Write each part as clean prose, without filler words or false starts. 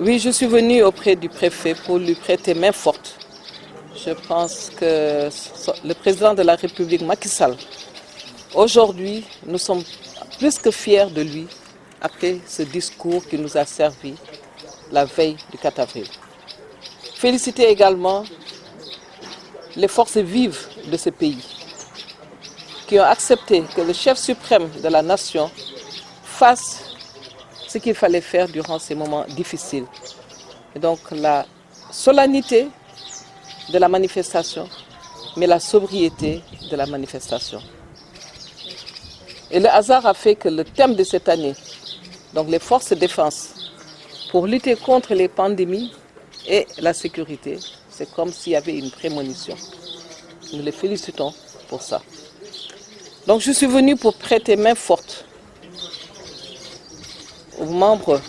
Oui, je suis venue auprès du préfet pour lui prêter main forte. Je pense que le président de la République, Macky Sall, aujourd'hui, nous sommes plus que fiers de lui après ce discours qui nous a servi la veille du 4 avril. Féliciter également les forces vives de ce pays qui ont accepté que le chef suprême de la nation fasse ce qu'il fallait faire durant ces moments difficiles. Et donc la solennité de la manifestation, mais la sobriété de la manifestation. Et le hasard a fait que le thème de cette année, donc les forces de défense, pour lutter contre les pandémies et la sécurité, c'est comme s'il y avait une prémonition. Nous les félicitons pour ça. Donc je suis venue pour prêter main forte aux membres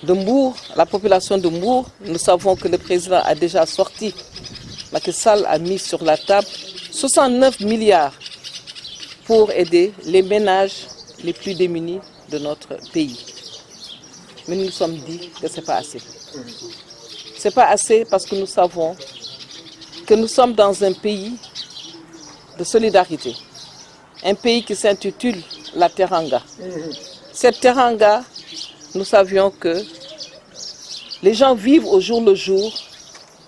de Mbour, à la population de Mbour. Nous savons que le président a déjà sorti, Macky Sall a mis sur la table 69 milliards pour aider les ménages les plus démunis de notre pays. Mais nous nous sommes dit que ce n'est pas assez. Ce n'est pas assez parce que nous savons que nous sommes dans un pays de solidarité. Un pays qui s'intitule la Teranga. Cette Teranga, nous savions que les gens vivent au jour le jour,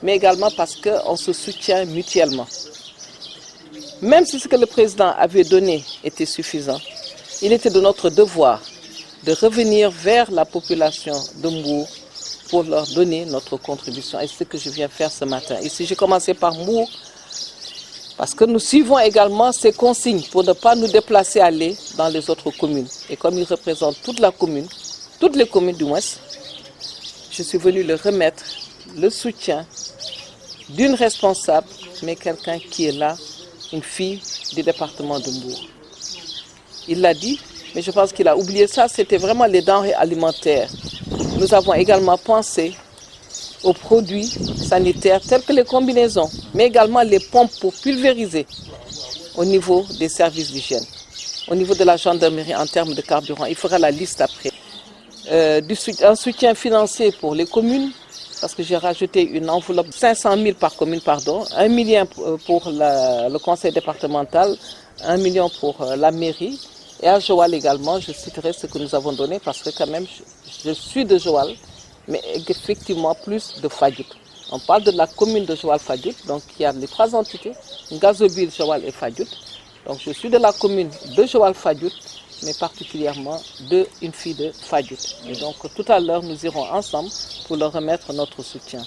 mais également parce qu'on se soutient mutuellement. Même si ce que le président avait donné était suffisant, il était de notre devoir de revenir vers la population de Mbour pour leur donner notre contribution. Et c'est ce que je viens faire ce matin. Ici, j'ai commencé par Mbour parce que nous suivons également ces consignes pour ne pas nous déplacer aller dans les autres communes. Et comme il représente toute la commune, toutes les communes du moins, je suis venue leur remettre le soutien d'une responsable, mais quelqu'un qui est là, une fille du département de Mbour. Il l'a dit, mais je pense qu'il a oublié ça, c'était vraiment les denrées alimentaires. Nous avons également pensé aux produits sanitaires tels que les combinaisons, mais également les pompes pour pulvériser au niveau des services d'hygiène, au niveau de la gendarmerie en termes de carburant. Il fera la liste après. Un soutien financier pour les communes, parce que j'ai rajouté une enveloppe de 500 000 par commune, 1 million pour le conseil départemental, 1 million pour la mairie. Et à Joal également, je citerai ce que nous avons donné, parce que quand même, je suis de Joal, mais effectivement plus de Fadiout. On parle de la commune de Joal-Fadiout, donc il y a les 3 entités, Ngazobil, Joal et Fadiout. Donc je suis de la commune de Joal-Fadiout, mais particulièrement d'une fille de Fadiout. Et donc tout à l'heure, nous irons ensemble pour leur remettre notre soutien.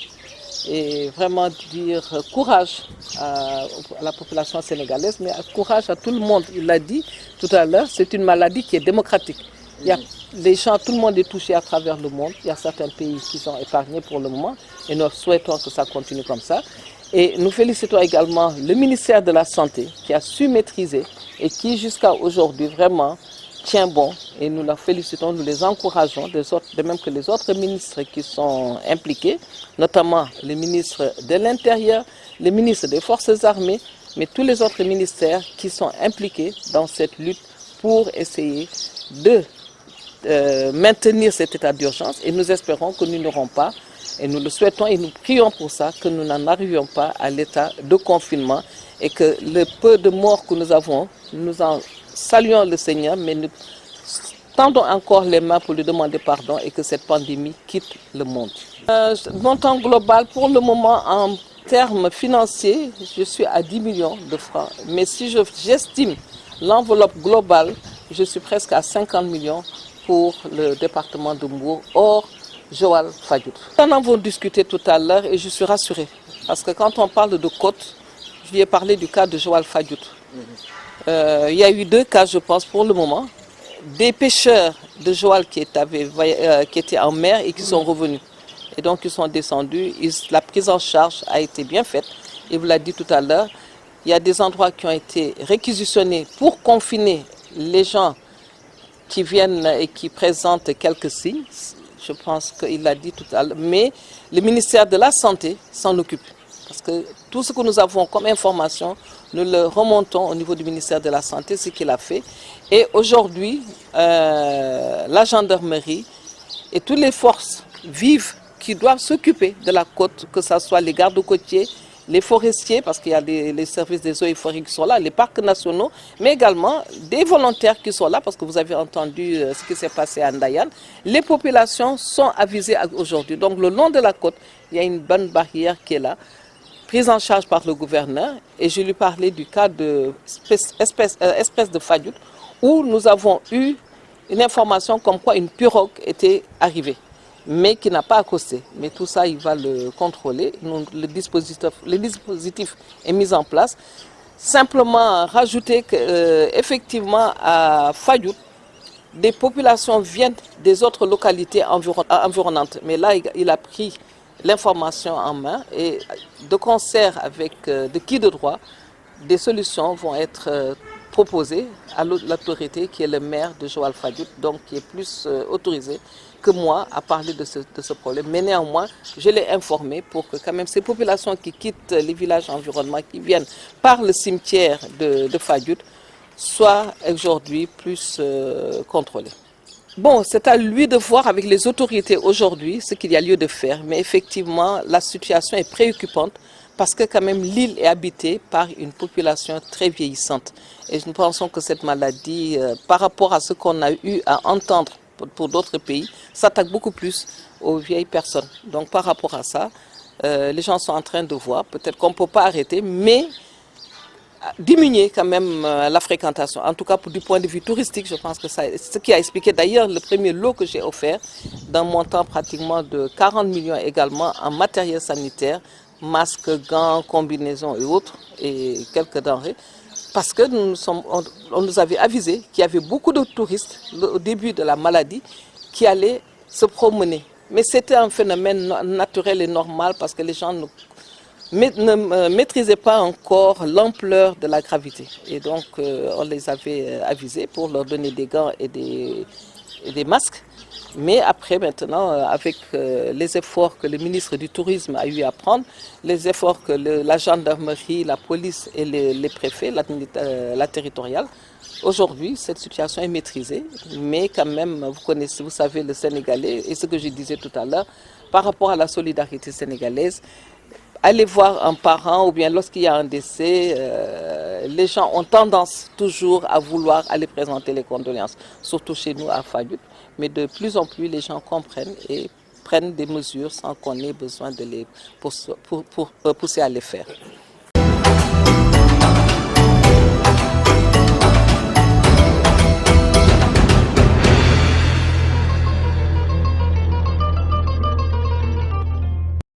Et vraiment dire courage à la population sénégalaise, mais courage à tout le monde. Il l'a dit tout à l'heure, c'est une maladie qui est démocratique. Il y a les gens, tout le monde est touché à travers le monde. Il y a certains pays qui sont épargnés pour le moment et nous souhaitons que ça continue comme ça. Et nous félicitons également le ministère de la Santé qui a su maîtriser et qui jusqu'à aujourd'hui vraiment tient bon. Et nous la félicitons, nous les encourageons, de même que les autres ministres qui sont impliqués, notamment le ministre de l'Intérieur, le ministre des Forces armées, mais tous les autres ministères qui sont impliqués dans cette lutte pour essayer de maintenir cet état d'urgence. Et nous espérons que nous n'aurons pas, et nous le souhaitons et nous prions pour ça, que nous n'en arrivions pas à l'état de confinement et que le peu de morts que nous avons, nous en saluons le Seigneur, mais nous tendons encore les mains pour lui demander pardon et que cette pandémie quitte le monde. Montant global, pour le moment, en termes financiers, je suis à 10 millions de francs. Mais si j'estime l'enveloppe globale, je suis presque à 50 millions pour le département de Mbour, hors Joal-Fadiout. Nous en avons discuté tout à l'heure et je suis rassurée. Parce que quand on parle de côte, je lui ai parlé du cas de Joal-Fadiout. Il y a eu 2 cas, je pense, pour le moment. Des pêcheurs de Joal qui étaient en mer et qui sont revenus. Et donc ils sont descendus. La prise en charge a été bien faite. Il vous l'a dit tout à l'heure. Il y a des endroits qui ont été réquisitionnés pour confiner les gens qui viennent et qui présentent quelques signes. Je pense qu'il l'a dit tout à l'heure. Mais le ministère de la Santé s'en occupe. Parce que tout ce que nous avons comme information, nous le remontons au niveau du ministère de la Santé, ce qu'il a fait. Et aujourd'hui, la gendarmerie et toutes les forces vives qui doivent s'occuper de la côte, que ce soit les gardes-côtiers, les forestiers, parce qu'il y a les services des eaux et forêts qui sont là, les parcs nationaux, mais également des volontaires qui sont là, parce que vous avez entendu ce qui s'est passé à Ndayan. Les populations sont avisées aujourd'hui. Donc le long de la côte, il y a une bonne barrière qui est là, prise en charge par le gouverneur. Et je lui parlais du cas de espèce de Fadiout, où nous avons eu une information comme quoi une pirogue était arrivée, mais qui n'a pas accosté. Mais tout ça, il va le contrôler. Le dispositif est mis en place. Simplement rajouter qu'effectivement, à Fadiout, des populations viennent des autres localités environnantes. Mais là, il a pris l'information en main et de concert avec de qui de droit, des solutions vont être proposées à l'autorité qui est le maire de Joal Fadiout, donc qui est plus autorisé que moi à parler de ce problème. Mais néanmoins, je l'ai informé pour que quand même ces populations qui quittent les villages environnants, qui viennent par le cimetière de Fadiout, soient aujourd'hui plus contrôlées. Bon, c'est à lui de voir avec les autorités aujourd'hui ce qu'il y a lieu de faire. Mais effectivement, la situation est préoccupante parce que quand même l'île est habitée par une population très vieillissante. Et nous pensons que cette maladie, par rapport à ce qu'on a eu à entendre pour d'autres pays, s'attaque beaucoup plus aux vieilles personnes. Donc par rapport à ça, les gens sont en train de voir, peut-être qu'on ne peut pas arrêter, mais diminuer quand même la fréquentation. En tout cas, du point de vue touristique, je pense que c'est ce qui a expliqué d'ailleurs le premier lot que j'ai offert, d'un montant pratiquement de 40 millions également en matériel sanitaire, masques, gants, combinaisons et autres, et quelques denrées. Parce que on nous avait avisé qu'il y avait beaucoup de touristes au début de la maladie qui allaient se promener. Mais c'était un phénomène naturel et normal parce que les gens ne maîtrisaient pas encore l'ampleur de la gravité. Et donc, on les avait avisés pour leur donner des gants et des masques. Mais après, maintenant, avec les efforts que le ministre du Tourisme a eu à prendre, les efforts que la gendarmerie, la police et les préfets, la territoriale, aujourd'hui, cette situation est maîtrisée. Mais quand même, vous savez le Sénégalais, et ce que je disais tout à l'heure, par rapport à la solidarité sénégalaise, aller voir un parent ou bien lorsqu'il y a un décès, les gens ont tendance toujours à vouloir aller présenter les condoléances, surtout chez nous à Fadiout. Mais de plus en plus, les gens comprennent et prennent des mesures sans qu'on ait besoin de les pousser à les faire.